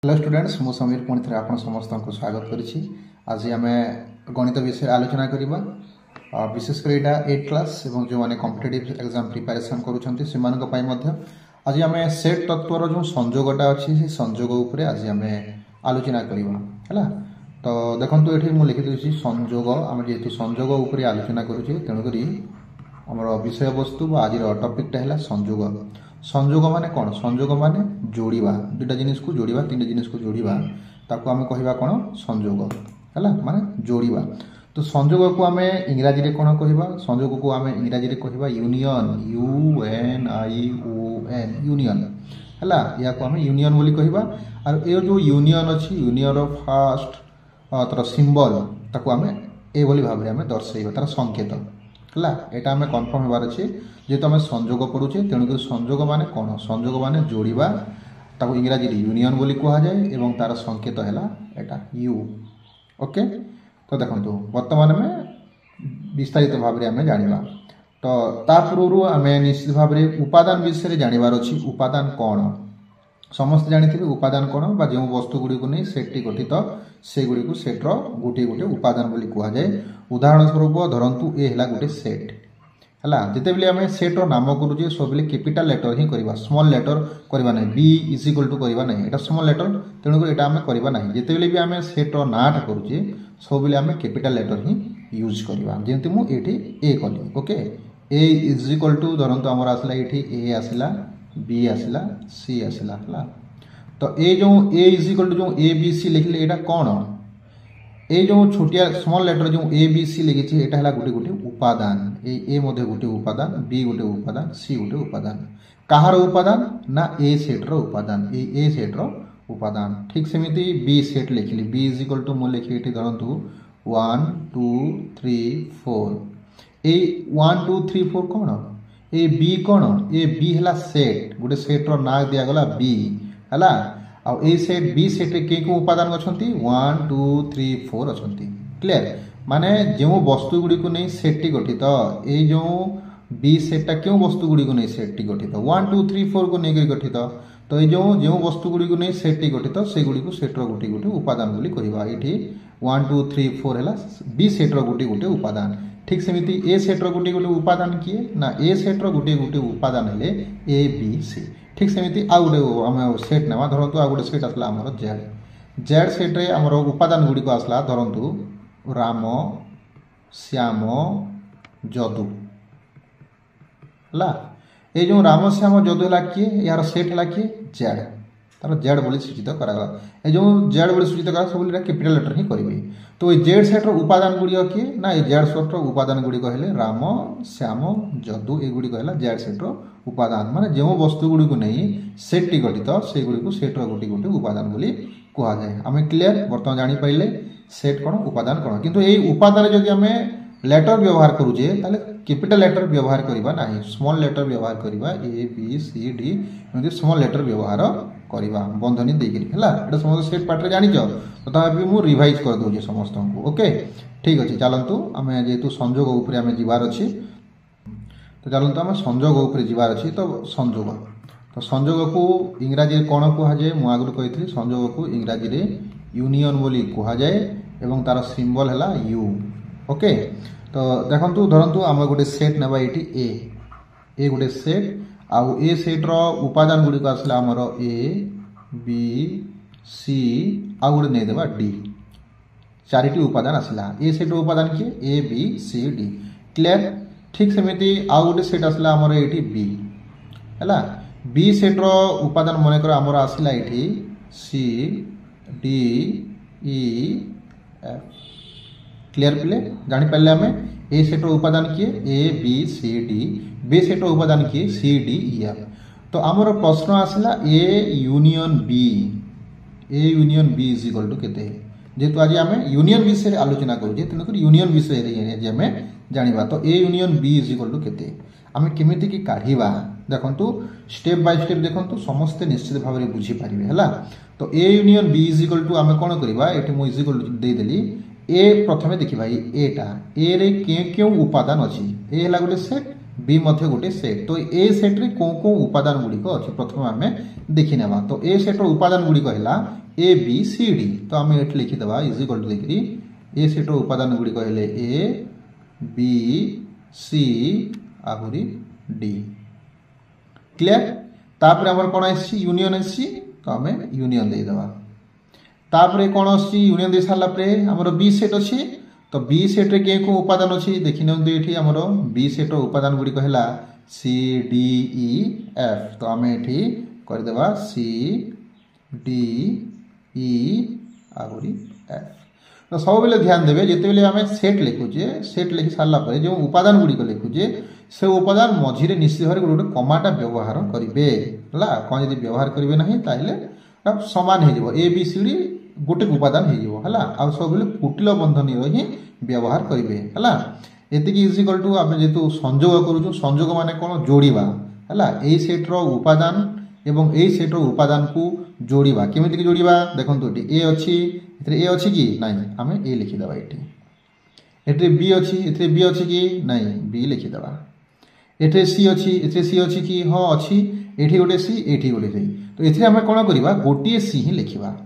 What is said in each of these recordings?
Hello students मु समीर पुणी थे आप समस्त को स्वागत करी। आज आम गणित विषय आलोचना करवा विशेषकर यहाँ 8 क्लास और जो मैंने कॉम्पिटिटिव एग्जाम प्रिपरेशन करुँच आज आम सेट तत्वर जो संजोगटा अच्छी से संजोग उपर आज आम आलोचना करवा है। तो देखो ये मुझे लिखिदी संजोग आम जेहेतु संजोग उपर आलोचना करुचे तेणुक आम विषय वस्तु आज टपिकटा है संजोग। संजोग माने कौन? संजोग माने जोड़िबा, दुटा जिनिस को जोड़िबा, तीन जिनिस को जोड़िबा ताको आमे कहिबा कौन? संजोग हैला माने जोड़िबा। तो संजोग को आमे इंग्राजी रे कौन कहिबा? संजोग को आमे इंग्राजी रे कहिबा यूनियन, UNION यूनियन हैला। या को आमे यूनियन बोली कहिबा। और ए जो यूनियन अछि यूनियन रो फर्स्ट तर सिंबल ताको आमे ए बोली भाबरे आमे दर्शाइबा तार संकेत हैला। एटा आमे कन्फर्म हेबार अछि जेहेतु आम संजोग पढ़ुचे तेणुक संजोग माने कौन? संजोग माने जोड़िबा ताको इंग्राजी यूनियन बोली कहा जाए एवं तार संकेत है एटा यू। ओके तो देखो वर्तमान में विस्तारित भाव में आम जाना। तो ता पूर्व आम निश्चित भाव में उपादान विषय जानवर अच्छी। उपादान कौन समस्त जानी उपादान कौन बा जो वस्तु गुड़ी को नहीं सेट्टी गठित से गुड़ी को सेट्र गोटे गोटे उपादान बोली कहा जाए। उदाहरण स्वरूप धरतु ए है गोटे सेट है। जिते बेले आम सेट्र नाम करुचे सब बेले कैपिटल लेटर ही करवा, स्मॉल लेटर करवा नहीं। बी इज इक्वल टू करवा नहीं, एटा स्मॉल लेटर तेणुक एटा आम करवा नहीं। जिते बेले भी आम सेट्र नाटा करुचे सब बेले आम कैपिटल लेटर ही यूज करवा। जमती मुझे ए कली okay A is equal to धरतु आमर आसला ये ए आसला, बी आसला, सी आसला है। तो ए जो ए इज इक्वल टू जो ए बी सी लिखले एटा कौन? ए जो छोटिया स्मॉल लेटर जो ए बी सी लिखी एटा है गोटे गोटे उपादान। ए मध्य गोटे उपादान, बी गोटे उपादान, सी गोटे उपादान। कहार उपादान ना ए सेट्र उपादान, ए सेट्र उपादान। ठीक सेमिति बी सेट लिखली, बी इज इक्वल टू मु लिखी धरतु 1 2 3 4। ए 1 2 3 4 कौन? ए बी कौन? ए बी है सेट, गोटे सेट्र ना दिगला बी है। आउ ए सेट बी सेट रे के उपादान अच्छा 1 2 3 4 अच्छा। क्लियर माने जो वस्तु गुड़ी को नहीं सेट्टी गठित ये जो बी सेटा क्यों वस्तु गुड़ी को नहीं सेट्टी गठित 1 2 3 4 को नहीं गठित। तो ये जो वस्तु गुड़ी को नहीं सेट्टी गठित से गुड़ी को सेट्र गोटे गोटे उपादान बोली कहवा। ये 1 2 3 4 है बी सेट्र गोटे गोटे उपादान। ठीक सेमिति ए सेट्र गोटे गोटे उपादान किए ना ए सेट्र गोटे गोटे उपादान है ए बी सी। ठीक सेमिति आउ गोटे आम सेट नेवा धरतु आ गोटे सेट आसला आमर जेड। जेड सेट रे आमर उपादान गुड़िक आसला धरतु राम, श्याम, जदू है। ये जो राम श्याम जदू है किए यार सेट है किए जेड, तार जेड बोली सूचित करागला। ये जो जेड बोली सूचित करा सब कैपिटल लेटर ही करेंगे। तो ये जेड सेट्र उपादान गुड़िक किए ना ये जेड सेट्र उपादान गुड़िक है राम, श्याम, जदू ये गुड़िक है जेड सेट्र उपादान। माने जो वस्तु गुड़ी को नहीं सेट्टी गठित से गुड़ी को सेट्र गोटे गोटे उपादान बोली कहा जाए। आम क्लियर बर्तमान जानी पाइले सेट कौन उपादान कौन। किंतु ये उपादान जदि आम लेटर व्यवहार करुचे ताले कैपिटल लेटर व्यवहार करबा नहीं, स्मॉल लेटर व्यवहार करबा ए बी सी डी एमती स्मॉल लेटर व्यवहार करबा बंधनी देकरी हैला। एटा समस्त सेट पार्ट रे जानि छ तो तभी मु रिवाइज कर दोजे समस्त को। ओके ठीक अछि चलंतु आमे जेतु संजोग ऊपर आमे जीवार अछि तो चलंतु आमे संजोग ऊपर जीवार अछि। तो संजोग तो संजोग को इंग्राजी कौन कहा जाए मु आगु कही संजोग को इंग्राजी रे यूनियन बोली कहा जाए एवं तार सिंबल है यू। ओके तो देखंतु धरंतु आम गोटे सेट नेबा ये ए गोटे सेट आउ ए सेट्र उपादान गुड़ी को आसला आमर ए बी सी आउ गोटे नहीं देबा डी। चारिटी उपादान आसला ए सेट्र उपादान किए A B C D. Clear ठीक सेमिति आउ गोटे सेट आसला आमर ये बी है। बी सेट्र उपादान मन कर आमर आसला ये C D E F. Clear पिले जानी पारे आम ए सेट्र उपादान किए A B C D, B सेट्र उपादान किए सी डी ई एफ। तो आमर प्रश्न आसला A union B, A union B is equal to केते। जेहेतु आज आम यूनियन विषय आलोचना करुचे तेणुक यूनियन विषय आम जाना। तो A union B is equal to केते आम केमिति की काढ़िबा देखंतु स्टेप बाय स्टेप देखंतु समस्ते निश्चित भाव में बुझी पारिबे हैला। तो A union B is equal to आम कौन करबा एठी मु इज इक्वल टू दे देली ए प्रथमे देखिबा एटा ए रे क्यों उपादान अछि ए हला गोटे सेट बी मध्य गोटे सेट। तो ए सेट रे को उपादान गुड़िक अच्छे प्रथम आम देखी नेबा। तो ए सेट उपादान गुड़िक है ए बी सी डी तो आम ये लिखिदेवा इज इक्वल टू देखिए ए सेट्र उपादान गुड़िक हेले ए बी सी आहुरी डी क्लियर तापर आमर कौन आसी यूनियन आसी तो आम यूनियन देदेवा तापर कौन आसी यूनियन दे सारा आमर बी सेट अच्छी तो बी सेट्रे के उपादान अच्छी देखी ये आमर बी सेट्र उपादान गुड़िक है सी डी ई एफ तो आम ये करदेवा सी डी ई आहुरी एफ तो सब बेले ध्यान देवे जिते बेले आम सेट लिखुचे सेट लिखि सारापर जो उपादान गुड़िक लिखुचे से उपादान मझिरे निश्चित भाव गोटे कमाटा व्यवहार करेंगे है कौन जब व्यवहार करेंगे ना ताहले सामान हो ए बी सी डी गोटे उपादान है आ सब बेले कुटिल बंधन ही व्यवहार करेंगे है एतिक इज इक्वल टू आम जेहेतु संयोग करूँ संयोग मान कौन जोड़ा है यही सेट्र उपादान एवं यही सेट्र उपादान को जोड़ा केमिति जोड़ा देखो ए अच्छी ए अच्छी कि नाई आम ए लिखिदेवा ये बी अच्छी ए बी अच्छी कि नाई बी लिखिदेवा ये सी अच्छी ए सी अच्छी कि हाँ अच्छी ये गोटे सी ये गोटे सी तो ये आम कौन करवा गोटे सी ही लिखा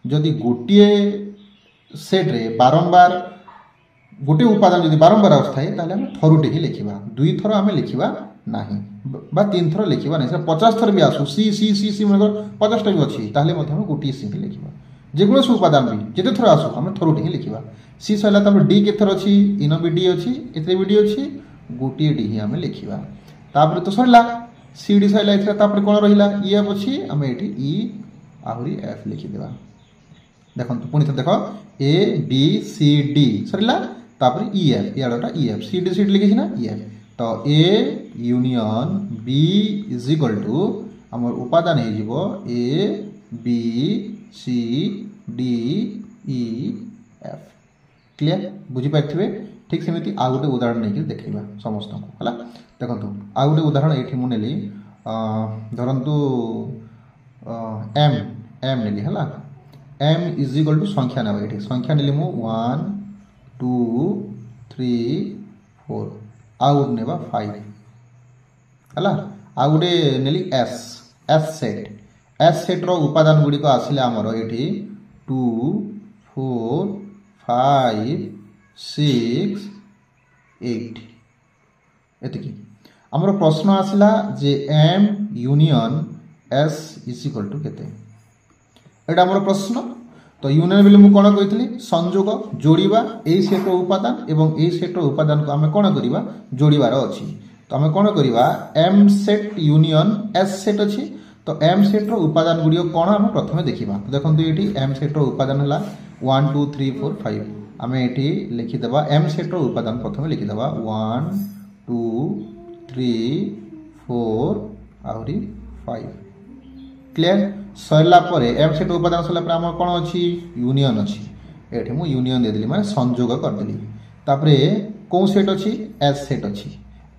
जदि गोटे सेट्रे बारंबार गोटे उपादान जब बारंबार आए आम थरुटे ही लिखा दुई थर आम लिखा ना बा तीन थर लिखा ना 50 थर भी आसू सी सी सी सी मन 50टा भी अच्छी ताहले गोटे सी ही लिखा जेकोसी उपादान भी जिते थर आसू आम थरुटे ही लिखा सी सरला डी के थर अच्छी इन भी डी अच्छी ए भी डी अच्छी गोटे डी ही आम लिखा तापर तो सरला सी डी सरला कौन रहा ई एफ अच्छी आम ये ई आहुरी एफ लिखिदेवा देखो पुणी थे देख ए बी सी डी सरला तापर ई एफ याडा ई एफ सी डी लिखी ना ई एफ तो A union B is equal to आम उपादान हो A B C D E F clear बुझीपारे ठीक सेमती आ गोटे उदाहरण नहीं देखा समस्त को है देखो आ गोटे उदाहरण ये मुझे धरतु एम एम नेली है एम इज इक्वल टू संख्या ना ये संख्या नेली मु 1 2 3 4 आ गोटे नेबा 5 है आ गोटे नेली एस एस सेट रो उपादान गुड़िक आसिले आमर ये 2 4 5 6 8 एतिकी आमर प्रश्न आसला जे M union S is equal to केते एटा आमर प्रश्न तो यूनियन बेले मुझे कौन कही संयोग जोड़ा यही सेट्र उपादान एवं यही सेट्र उपादान को आम कौन करवा जोड़ार अच्छी तो आम कौन करवा M set union S set अच्छी तो एम सेट्र उपादान गुड़िक कौन आम प्रथम देखा देखो ये एम सेट्र उपादान है 1 2 3 4 5 आम ये लिखिदेवा एम सेट्र उपादान प्रथम लिखिदेवा 1 2 3 4 आहुरी 5 क्लियर सरला एम सेट उपादान सरला आम कौन अच्छी यूनियन अच्छी ये मुझे यूनियन देदेली मैं संयोग करदेली तापरे कौ सेट अच्छी एस सेट अच्छी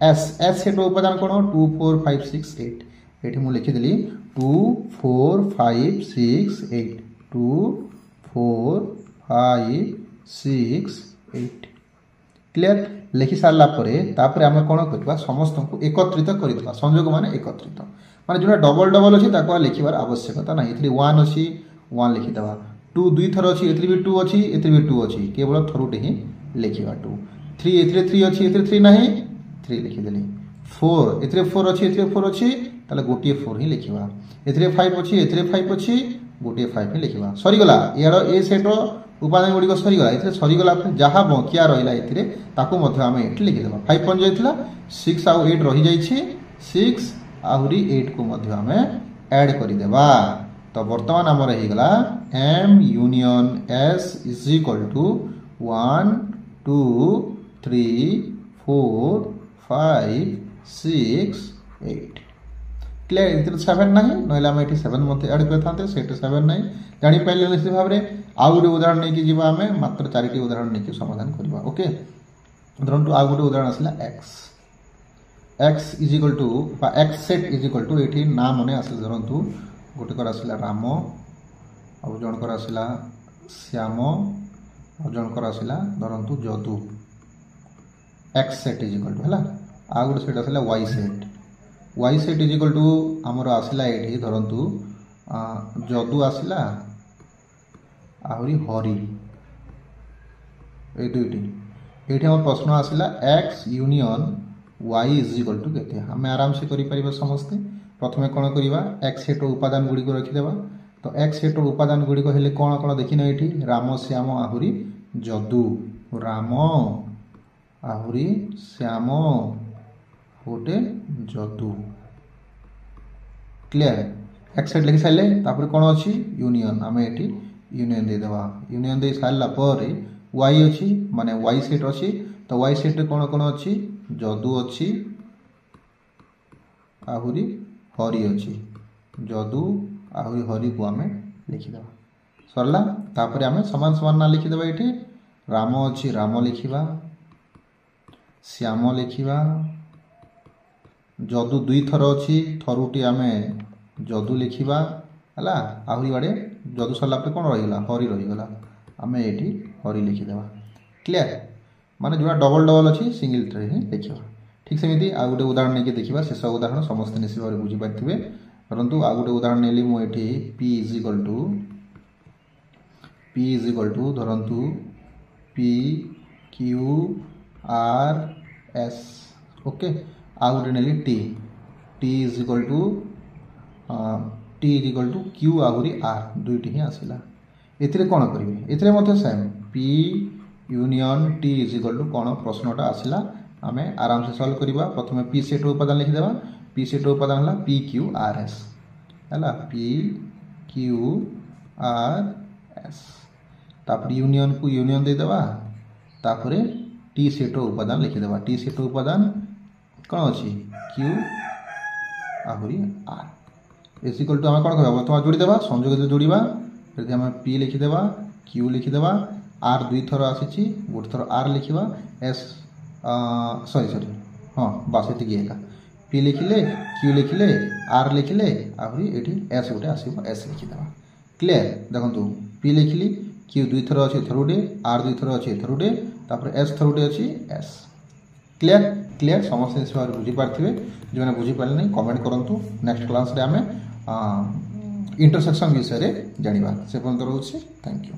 एस एस सेट उपादान कौन 2 4 5 6 8 ये मुझे लिखिदेली 2 4 5 6 8 2 4 5 6 8 क्लियर लिखि सारा तापर आम कौन करवा समस्त को एकत्रित कर संयोग मान एकत्रित माने जो डबल डबल अच्छी लिखार आवश्यकता ना ये 1 अच्छी 1 लिखिदेवा 2 दुई थर अच्छी ए भी 2 अच्छी ए भी 2 अच्छी केवल थरुटे ही लिखा 2 3 ए 3 अच्छी ए 3 ना 3 लिखिदेली 4 ए 4 अच्छी ए 4 अच्छी ताले गोटे 4 ही लिखा ए 5 अच्छी ए 5 अच्छी गोटे 5 ही लिखा सरीगला यार ए सेट्र उपादान गुड़िक सरीगला ये सरीगला जहाँ बंकिया रहा आम ये लिखिदेवा 5 पहुँच जाता 6 आउ 8 रही जाइए 6 आहुरी 8 को आम ऐड करदेवा तो बर्तमान आमर होगला M union S is equal to 1 2 3 4 5 6 8 clear इधर 7 ना ना आम ये 7 मत ऐड करते से 7 ना जापारे निश्चित भाव में आउ गोटे उदाहरण नहीं जी आम मात्र 4टी उदाहरण नहीं समाधान करवा ओके धरतु आउ गोटे उदाहरण आसला X X is equal to X set is equal to ये ना मन आस धरतु गोटेकर आसला राम आउ जनकर आसला श्याम आउ जनकर आसला धरतु जदू X set is equal to है आ गोटे सेट आसला Y set is equal to आमर आसला ये धरतु जदू आसला आहरी हरि ए दुईटी ये आम प्रश्न आसला X union Y is equal to केते आम आराम से करें समस्ते प्रथम कौन करवा एक्स सेट उपादान गुड़िक रखिदेवा तो एक्स सेट उपादान गुड़िक हेले कौन कौन देखिन ये राम श्याम आहुरी जदू राम आहुरी श्याम गोटे जदू क्लियर एक्स सेट लिखि सारे तापर कौन अच्छी यूनियन आम ये यूनियन देदेवा यूनियन दे सारा पर वाई अच्छी माने वाई सेट अच्छी तो वाई सेट रे कौन कौन अच्छी जदू अच्छी आहुरी हरि अच्छी जदू आहुरी हरि को आम लिखिदेवा सरला तापर आम समान समान ना लिखिदेवा ये राम अच्छी राम लिखा श्याम लिखा जदू दुई थर अच्छी थरुटी आम जदू लिखा है आहरी बाड़े जदू सरला कौन रहीगला हरि रहीगला आम ये हरि लिखिदेवा क्लियर माने जो डबल डबल अच्छी सिंगल ट्रे ही देखा ठीक सेमती आ गोटे उदाहरण नहीं देखा शेष उदाहरण समस्त निश्चित भाव बुझीपारे परंतु आ गोटे उदाहरण नेली मुझे पी इज इक्वल टू धरतु P Q R S okay आ गोटे नेली T is equal to Q आहुरी आर दुईटी ही आसला एथिरे कौन करेंगे एथिरे मते same P union T is equal to कौन प्रश्नटा आसला आम आराम से सल्व करवा प्रथम पी सेट उपादान लिखिदेवा पी सेट उपादान है पी क्यू आर एस है पी क्यू आर एस तापर यूनियन को यूनियन देदेवा तापर टी सेट उपादान लिखिदेवा टी सेट उपादान कौन अच्छी क्यू आहुरी आर इज इक्वल टू आम कौन करवा बर्तमान जोड़ीदेवा संयोग जोड़ा फिर आम पी लिखिदेवा क्यू लिखिदेवा आर दुई थर आसी गोटे थर आर लिखा एस सॉरी हाँ बास ये पी लिखिले क्यू लिखिले आर लिखिले आहरी ये एस गोटे आसो एस लिखिदेवा क्लियर देखो पी लिखिली क्यू दुई थर अच्छे थरुटे आर दुई थर अच्छे थरुटे तापर एस थरुटे अच्छी एस क्लियर क्लियर समस्त जिन बुझीपारे जो मैंने बुझीपारे नहीं कमेंट करूँ नेक्स्ट क्लास आम इंटरसेक्शन विषय जाना से पर्यंत रोचे थैंक यू।